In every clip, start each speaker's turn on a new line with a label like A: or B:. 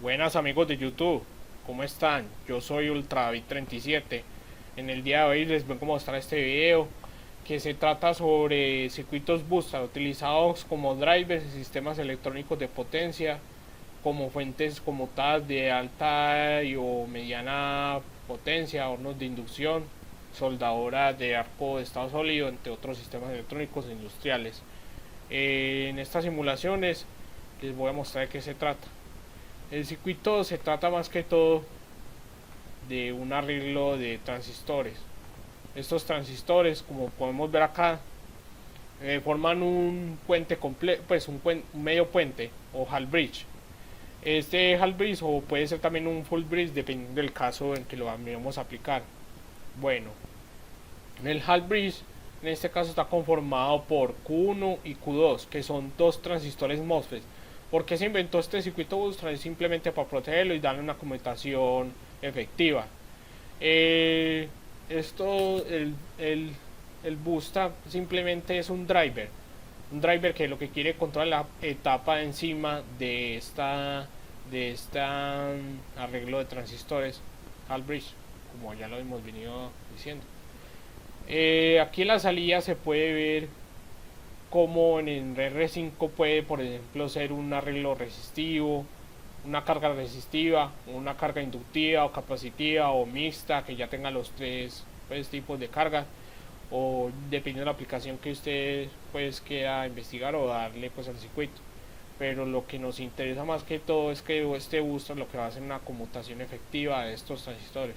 A: Buenas amigos de YouTube, ¿cómo están? Yo soy UltraDavid37. En el día de hoy les vengo a mostrar este video que se trata sobre circuitos booster utilizados como drivers y sistemas electrónicos de potencia, como fuentes conmutadas de alta o mediana potencia, hornos de inducción, soldadoras de arco de estado sólido, entre otros sistemas electrónicos e industriales. En estas simulaciones les voy a mostrar de qué se trata. El circuito se trata más que todo de un arreglo de transistores. Estos transistores, como podemos ver acá, forman un puente completo, pues un medio puente o half bridge. Este half bridge o puede ser también un full bridge dependiendo del caso en que lo vamos a aplicar. Bueno, el half bridge en este caso está conformado por Q1 y Q2, que son dos transistores MOSFET. ¿Por qué se inventó este circuito booster? Es simplemente para protegerlo y darle una conmutación efectiva. Eh, esto, el booster simplemente es un driver. Un driver que lo que quiere controlar la etapa de encima de esta arreglo de transistores half bridge, como ya lo hemos venido diciendo. Aquí en la salida se puede ver como en el R5 puede, por ejemplo, ser un arreglo resistivo, una carga resistiva, una carga inductiva o capacitiva o mixta, que ya tenga los tres pues, tipos de carga, o dependiendo de la aplicación que usted pues quiera investigar o darle pues al circuito. Pero lo que nos interesa más que todo es que este booster lo que va a hacer una conmutación efectiva de estos transistores.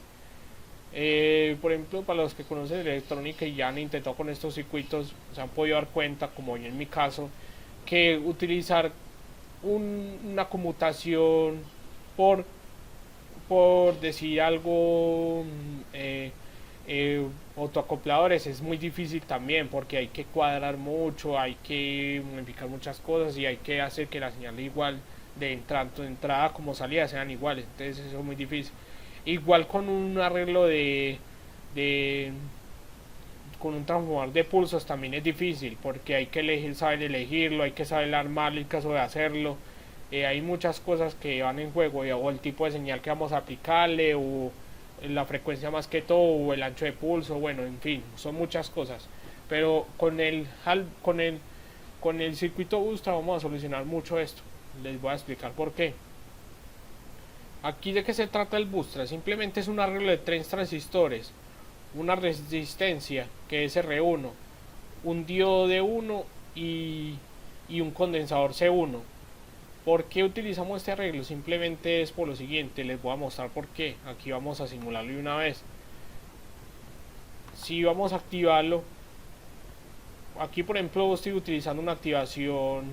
A: Por ejemplo, para los que conocen electrónica y ya han intentado con estos circuitos, se han podido dar cuenta, como en mi caso, que utilizar una conmutación por, por decir algo, autoacopladores es muy difícil también porque hay que cuadrar mucho, hay que modificar muchas cosas y hay que hacer que la señal igual de tanto de entrada como salida sean iguales, entonces eso es muy difícil. Igual con un arreglo de con un transformador de pulsos también es difícil porque hay que elegir, saber elegirlo, hay que saber armarlo en caso de hacerlo. Hay muchas cosas que van en juego, o el tipo de señal que vamos a aplicarle, o la frecuencia más que todo, o el ancho de pulso, bueno, en fin, son muchas cosas. Pero con el circuito booster vamos a solucionar mucho esto. Les voy a explicar por qué. Aquí de qué se trata el booster, simplemente es un arreglo de tres transistores, una resistencia que es R1, un diodo D1 y un condensador C1. ¿Por qué utilizamos este arreglo? Simplemente es por lo siguiente, les voy a mostrar por qué. Aquí vamos a simularlo de una vez. Si vamos a activarlo, aquí por ejemplo estoy utilizando una activación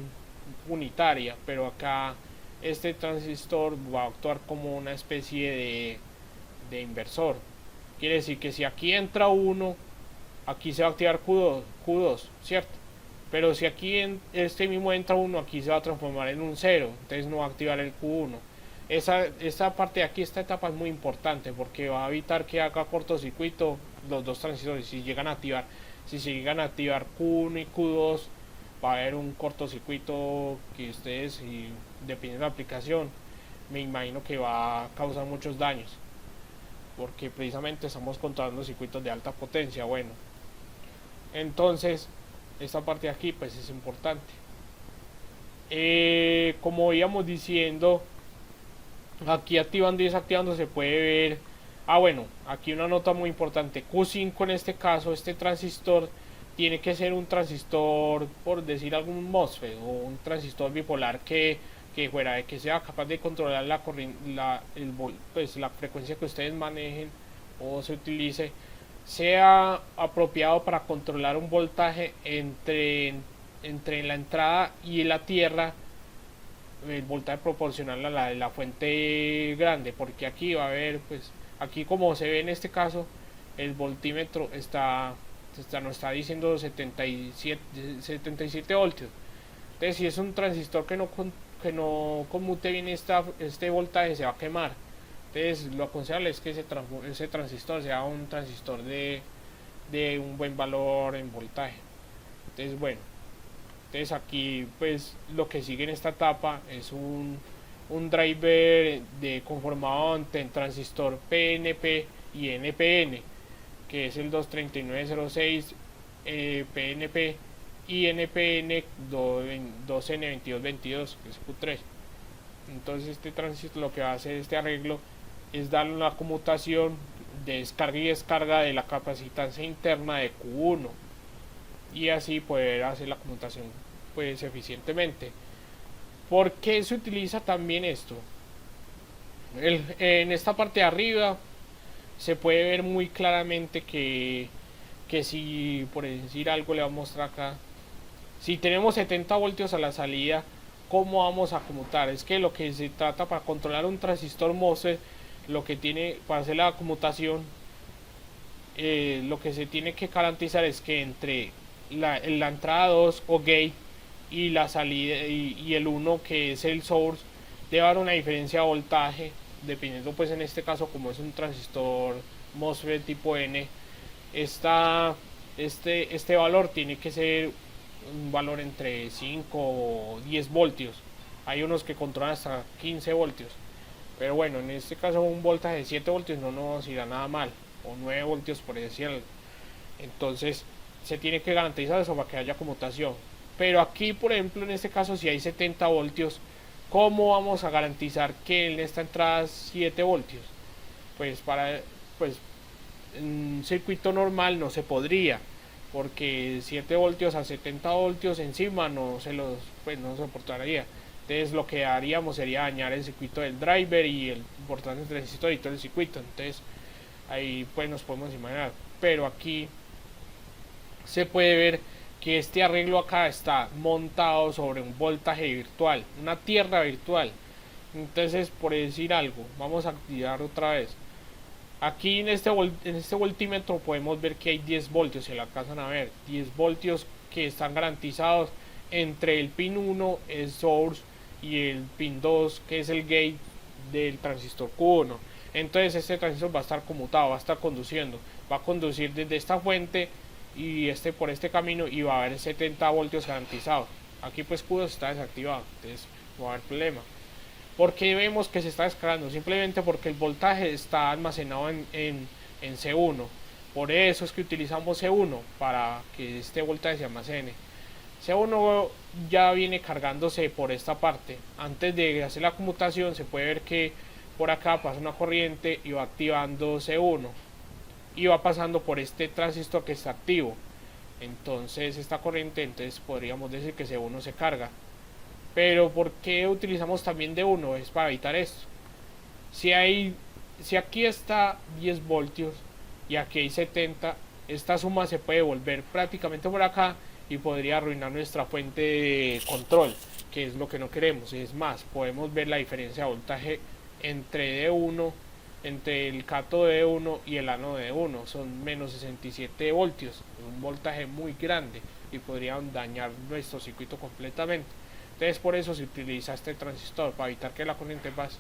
A: unitaria, pero acá este transistor va a actuar como una especie de inversor. Quiere decir que si aquí entra uno, aquí se va a activar Q2, ¿cierto? Pero si aquí en este mismo entra uno, aquí se va a transformar en un cero, entonces no va a activar el Q1. Esta parte de aquí, esta etapa es muy importante porque va a evitar que haga cortocircuito los dos transistores. Si se llegan a activar Q1 y Q2, va a haber un cortocircuito que ustedes, y dependiendo de la aplicación, me imagino que va a causar muchos daños porque precisamente estamos controlando circuitos de alta potencia. Bueno, entonces esta parte de aquí pues es importante. Como íbamos diciendo, aquí activando y desactivando se puede ver. Bueno, aquí una nota muy importante. Q5 en este caso, este transistor tiene que ser un transistor, por decir algún MOSFET o un transistor bipolar que fuera de que sea capaz de controlar pues, la frecuencia que ustedes manejen o se utilice, sea apropiado para controlar un voltaje entre la entrada y la tierra, el voltaje proporcional a la de la fuente grande, porque aquí va a haber, pues, aquí como se ve en este caso, el voltímetro nos está diciendo 77 voltios. Entonces, si es un transistor que no conmute bien este voltaje, se va a quemar. Entonces, lo aconsejable es que ese transistor sea un transistor de un buen valor en voltaje. Entonces, bueno, entonces aquí pues lo que sigue en esta etapa es un driver conformado entre el transistor PNP y NPN, que es el 23906 PNP y NPN 2N2222, que es Q3. Entonces este transistor lo que va a hacer este arreglo es darle una conmutación de descarga y descarga de la capacitancia interna de Q1 y así poder hacer la conmutación pues eficientemente. ¿Por qué se utiliza también esto? En esta parte de arriba se puede ver muy claramente que si, por decir algo, le vamos a mostrar acá, si tenemos 70 voltios a la salida, ¿cómo vamos a conmutar? Es que lo que se trata para controlar un transistor MOSFET, lo que tiene para hacer la conmutación, lo que se tiene que garantizar es que entre la entrada 2 o gate y la salida y el 1 que es el source debe haber una diferencia de voltaje, dependiendo pues en este caso como es un transistor MOSFET tipo N, este valor tiene que ser un valor entre 5 o 10 voltios. Hay unos que controlan hasta 15 voltios. Pero bueno, en este caso un voltaje de 7 voltios no nos irá nada mal. O 9 voltios por decirlo. Entonces se tiene que garantizar eso para que haya conmutación. Pero aquí, por ejemplo, en este caso si hay 70 voltios, ¿cómo vamos a garantizar que en esta entrada 7 voltios? Pues en un circuito normal no se podría, porque 7 voltios a 70 voltios encima no no soportaría. Entonces lo que haríamos sería dañar el circuito del driver y el importante transistor y todo el circuito. Entonces ahí pues nos podemos imaginar. Pero aquí se puede ver que este arreglo acá está montado sobre un voltaje virtual, una tierra virtual. Entonces, por decir algo, vamos a activar otra vez. Aquí en este voltímetro podemos ver que hay 10 voltios, se lo alcanzan a ver, 10 voltios que están garantizados entre el pin 1, el source, y el pin 2, que es el gate del transistor Q1. Entonces este transistor va a estar conmutado, va a estar conduciendo, va a conducir desde esta fuente y por este camino y va a haber 70 voltios garantizados. Aquí pues Q2 está desactivado, entonces no va a haber problema. ¿Por qué vemos que se está descargando? Simplemente porque el voltaje está almacenado en C1. Por eso es que utilizamos C1 para que este voltaje se almacene. C1 ya viene cargándose por esta parte. Antes de hacer la conmutación se puede ver que por acá pasa una corriente y va activando C1 y va pasando por este transistor que está activo. Entonces esta corriente, entonces podríamos decir que C1 se carga. Pero ¿por qué utilizamos también D1? Es para evitar esto. Si aquí está 10 voltios y aquí hay 70, esta suma se puede volver prácticamente por acá y podría arruinar nuestra fuente de control, que es lo que no queremos. Es más, podemos ver la diferencia de voltaje entre D1, entre el cátodo de D1 y el ánodo de D1. Son menos 67 voltios, un voltaje muy grande y podrían dañar nuestro circuito completamente. Entonces por eso se utiliza este transistor, para evitar que la corriente pase.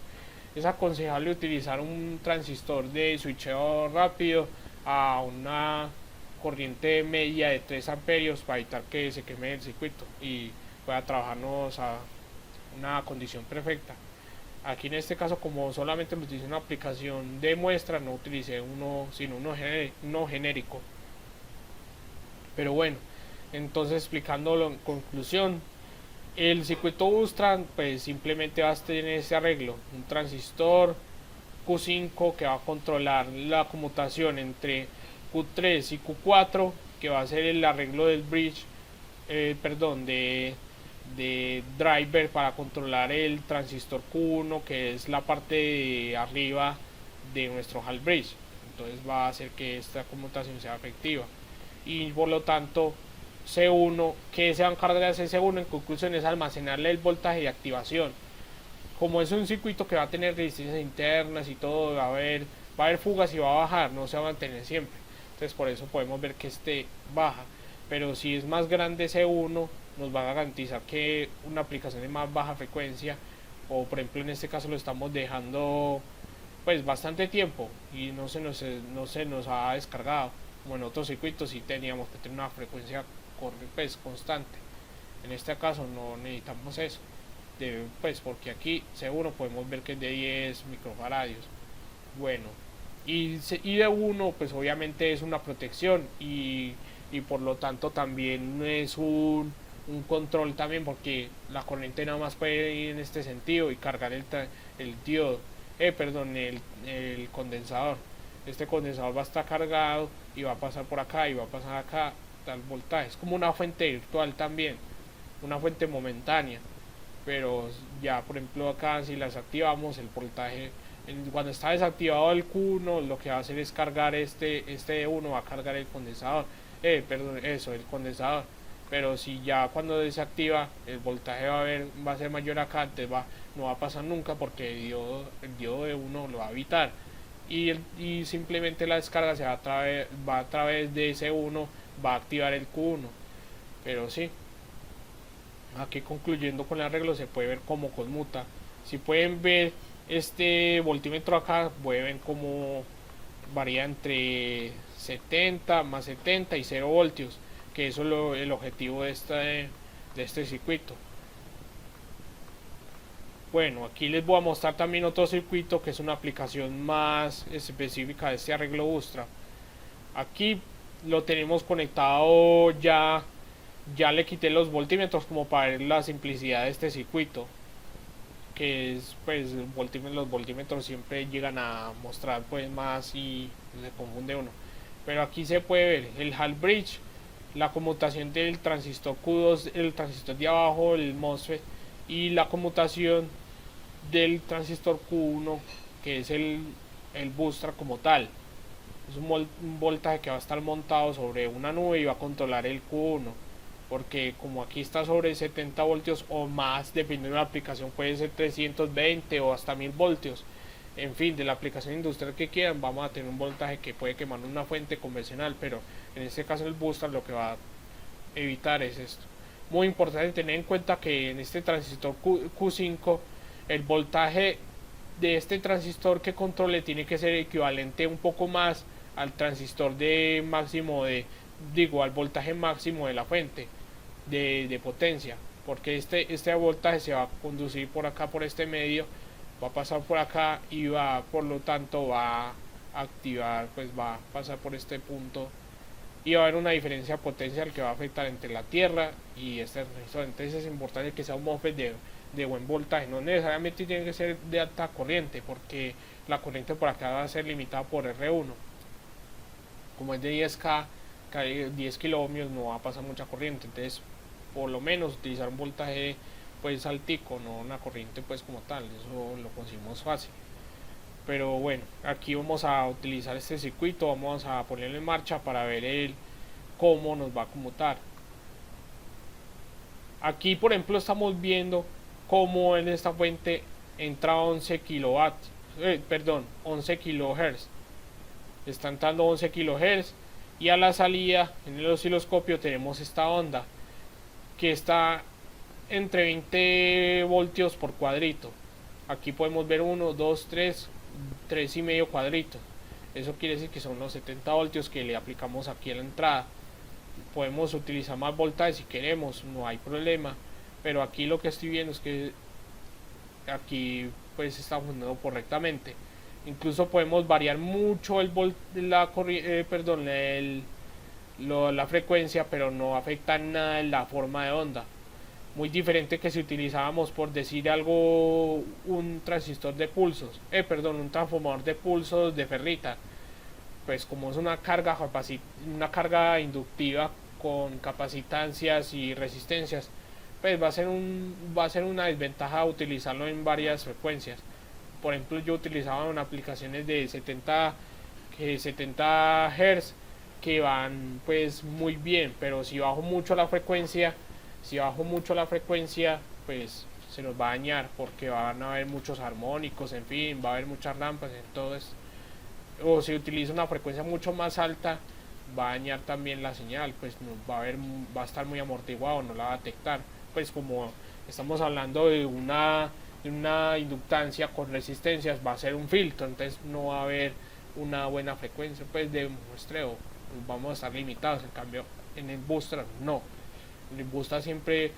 A: Es aconsejable utilizar un transistor de switcheo rápido a una corriente media de 3 amperios para evitar que se queme el circuito y pueda trabajarnos a una condición perfecta. Aquí en este caso, como solamente lo utilicé una aplicación de muestra, no utilicé uno sino uno genérico. Pero bueno, entonces explicándolo en conclusión, el circuito Bustrand pues simplemente va a tener ese arreglo, un transistor Q5 que va a controlar la conmutación entre Q3 y Q4, que va a ser el arreglo del bridge, de driver para controlar el transistor Q1, que es la parte de arriba de nuestro half bridge. Entonces va a hacer que esta conmutación sea efectiva y por lo tanto C1, que se va a encargar de hacer C1 en conclusión es almacenarle el voltaje de activación. Como es un circuito que va a tener resistencias internas y todo, va a haber fugas y va a bajar, no se va a mantener siempre. Entonces por eso podemos ver que este baja. Pero si es más grande C1, nos va a garantizar que una aplicación de más baja frecuencia, o por ejemplo en este caso lo estamos dejando pues bastante tiempo y no se nos ha descargado, como en otros circuitos sí teníamos que tener una frecuencia pues constante. En este caso no necesitamos eso. pues porque aquí C1 podemos ver que es de 10 microfaradios. Bueno, y de 1 pues obviamente es una protección y por lo tanto también es un control también, porque la corriente nada más puede ir en este sentido y cargar el diodo, perdón, el condensador. Este condensador va a estar cargado y va a pasar por acá y va a pasar acá tal voltaje. Es como una fuente virtual también, una fuente momentánea, pero ya por ejemplo acá si las activamos el voltaje, cuando está desactivado el Q1 lo que va a hacer es cargar este 1 va a cargar el condensador, perdón, eso, el condensador. Pero si ya cuando desactiva el voltaje va a ser mayor acá, entonces no va a pasar nunca porque el diodo de 1 lo va a evitar. Y simplemente la descarga va a través de ese 1, va a activar el Q1. Pero sí, aquí concluyendo con el arreglo se puede ver cómo conmuta. Si pueden ver este voltímetro acá, pueden ver cómo varía entre 70 más 70 y 0 voltios, que eso es el objetivo de este circuito. Bueno, aquí les voy a mostrar también otro circuito que es una aplicación más específica de este arreglo Bootstrap. Aquí lo tenemos conectado ya le quité los voltímetros como para ver la simplicidad de este circuito, que es pues los voltímetros siempre llegan a mostrar pues más y se confunde uno, pero aquí se puede ver el Hall Bridge, la conmutación del transistor Q2, el transistor de abajo, el MOSFET, y la conmutación del transistor Q1 que es el booster como tal. Es un voltaje que va a estar montado sobre una nube y va a controlar el Q1, porque como aquí está sobre 70 voltios o más, dependiendo de la aplicación puede ser 320 o hasta 1000 voltios. En fin, de la aplicación industrial que quieran, vamos a tener un voltaje que puede quemar una fuente convencional, pero en este caso el booster lo que va a evitar es esto. Muy importante tener en cuenta que en este transistor Q5 el voltaje de este transistor que controle tiene que ser equivalente un poco más al transistor de máximo al voltaje máximo de la fuente de potencia, porque este voltaje se va a conducir por acá, por este medio, va a pasar por acá y por lo tanto va a activar, pues va a pasar por este punto y va a haber una diferencia potencial que va a afectar entre la tierra y este transistor. Entonces es importante que sea un MOSFET de buen voltaje, no necesariamente tiene que ser de alta corriente, porque la corriente por acá va a ser limitada por R1, como es de 10K, 10 kiloohmios no va a pasar mucha corriente, entonces por lo menos utilizar un voltaje pues altico, no una corriente pues como tal, eso lo conseguimos fácil. Pero bueno, aquí vamos a utilizar este circuito, vamos a ponerlo en marcha para ver cómo nos va a conmutar. Aquí por ejemplo estamos viendo cómo en esta fuente entra 11 kilovatios, 11 kilohertz. Está entrando 11 kilohertz y a la salida en el osciloscopio tenemos esta onda que está entre 20 voltios por cuadrito. Aquí podemos ver 1, 2, 3 y medio cuadritos. Eso quiere decir que son los 70 voltios que le aplicamos aquí a la entrada. Podemos utilizar más voltaje si queremos, no hay problema, pero aquí lo que estoy viendo es que aquí pues está funcionando correctamente. Incluso podemos variar mucho la frecuencia, pero no afecta nada en la forma de onda. Muy diferente que si utilizábamos, por decir algo, un transistor de pulsos, un transformador de pulsos de ferrita. Pues como es una carga inductiva con capacitancias y resistencias, pues va a ser una desventaja utilizarlo en varias frecuencias. Por ejemplo, yo utilizaba en aplicaciones de 70 Hz que van pues muy bien, pero si bajo mucho la frecuencia, pues se nos va a dañar, porque van a haber muchos armónicos, en fin, va a haber muchas rampas, entonces, o si utiliza una frecuencia mucho más alta, va a dañar también la señal, pues va a estar muy amortiguado, no la va a detectar. Pues como estamos hablando de una inductancia con resistencias, va a ser un filtro, entonces no va a haber una buena frecuencia pues de muestreo, vamos a estar limitados. En cambio en el booster no, en el booster siempre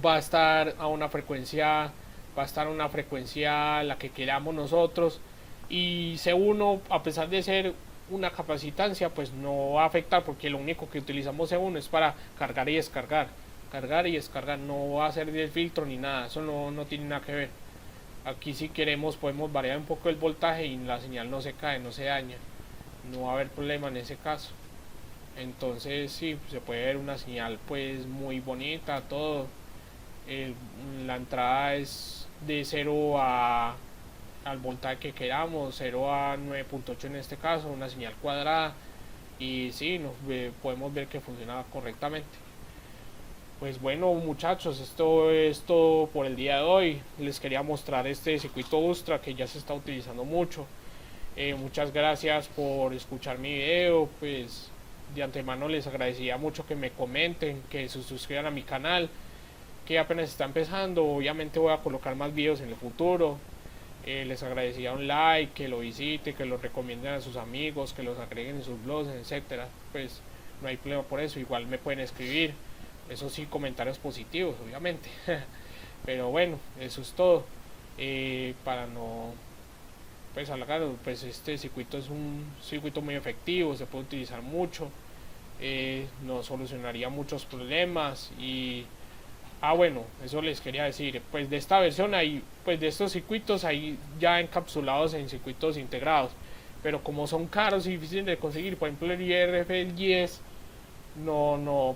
A: va a estar a una frecuencia, va a estar a una frecuencia la que queramos nosotros, y C1, a pesar de ser una capacitancia, pues no va a afectar, porque lo único que utilizamos C1 es para cargar y descargar, cargar y descargar, no va a ser del filtro ni nada, eso no tiene nada que ver. Aquí si queremos podemos variar un poco el voltaje y la señal no se cae, no se daña, no va a haber problema en ese caso. Entonces sí, se puede ver una señal pues muy bonita, todo. El- la entrada es de 0 al voltaje que queramos, 0 a 9.8 en este caso, una señal cuadrada, y sí, podemos ver que funciona correctamente. Pues bueno, muchachos, esto es todo por el día de hoy. Les quería mostrar este circuito Ustra que ya se está utilizando mucho. Muchas gracias por escuchar mi video. Pues de antemano les agradecería mucho que me comenten, que se suscriban a mi canal, que apenas está empezando. Obviamente voy a colocar más videos en el futuro. Les agradecería un like, que lo visite, que lo recomienden a sus amigos, que los agreguen en sus blogs, etcétera. Pues no hay problema por eso. Igual me pueden escribir. Eso sí, comentarios positivos, obviamente. Pero bueno, eso es todo. Para no pues alargar, pues este circuito es un circuito muy efectivo, se puede utilizar mucho, nos solucionaría muchos problemas. Y bueno, eso les quería decir. Pues de esta versión hay, pues de estos circuitos hay ya encapsulados en circuitos integrados. Pero como son caros y difíciles de conseguir, por ejemplo el IRF10,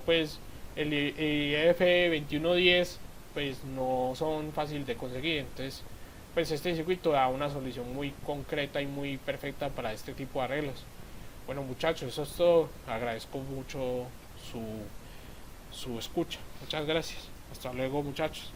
A: pues el IF2110 pues no son fáciles de conseguir. Entonces pues este circuito da una solución muy concreta y muy perfecta para este tipo de arreglos. Bueno muchachos, eso es todo. Agradezco mucho su escucha. Muchas gracias. Hasta luego muchachos.